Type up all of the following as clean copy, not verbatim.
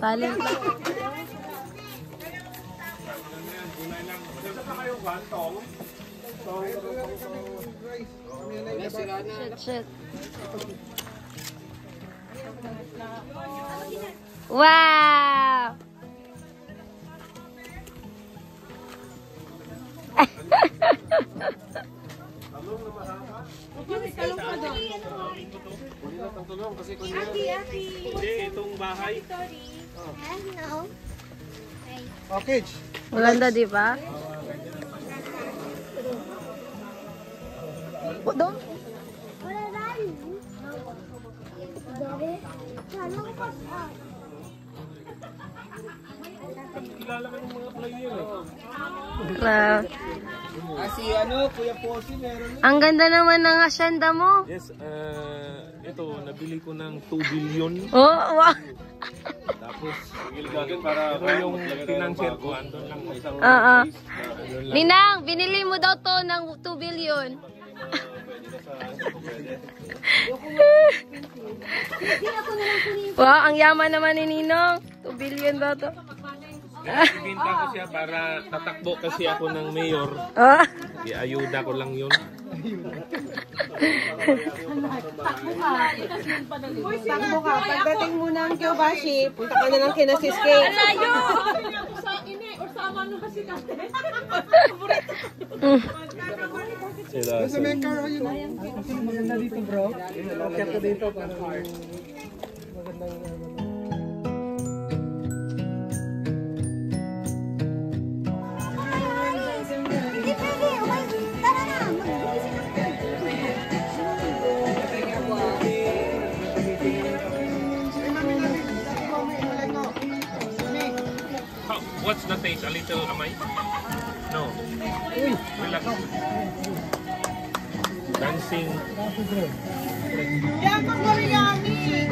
Talent. Shit. Wow! Hindi, itong bahay. No. Okay. Maganda, di ba? Doon. Wala tayo. Dere. Tanong ko. Kilala ka ng mga player eh. Si Kuya Posi meron. Ang ganda naman ng asyenda mo. Yes, ito, nabili ko ng 2 billion. Oh, wow. Tapos, pero yung financial ko, andun lang isang Ninang, binili mo daw to ng 2 billion. Wow, ang yaman naman ni Ninong. 2 billion daw to. Ibinta ko siya para tatakbo kasi ako ng mayor. Iayuda ko lang yun. Takbo ka. Pagdating mo ng Kyobashi, punta ka na lang kina Siske. Alayo! Sa may car yun. Maganda dito, bro. Okay ko dito para magandang What's the taste? A little amay? No. Relax. Dancing. Yan, mag-origami!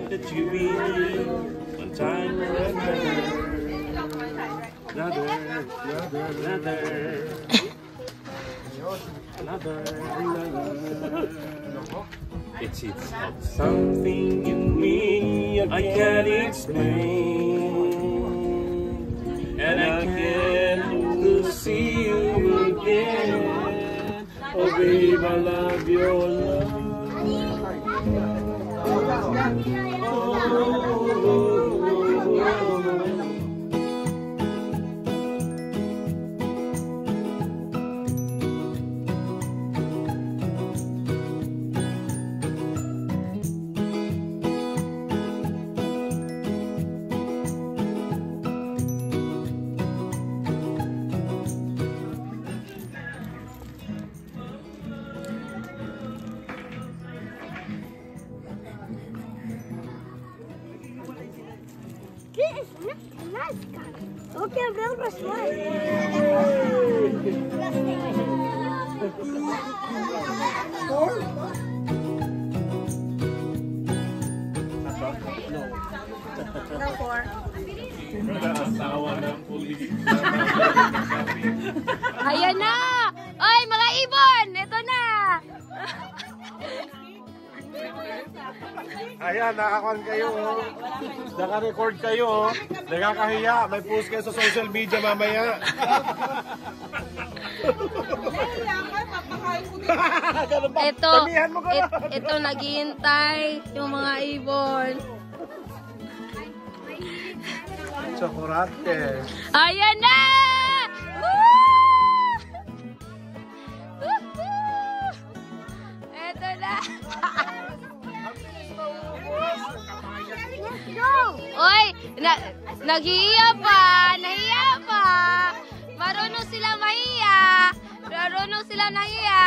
That you really one time another. It's something in me I can't explain, and I can't see you again. Oh babe, I love your love. Okay, bro, that's right. Ayan na! Oy, mga ibon! Ito na! Ayan, nakakuan kayo, oh. Naka-record kayo, oh. Nakakahiya. May post kayo sa social media mamaya. Ganun ba? Ito, Tamihan mo ka na. ito naghihintay yung mga ibon. Chocolate. Ayan na! Woo! Woohoo! Ito na. Let's go! Oy, naghihiya pa, nahiya pa. Marunong sila mahiya. Marunong sila nahiya.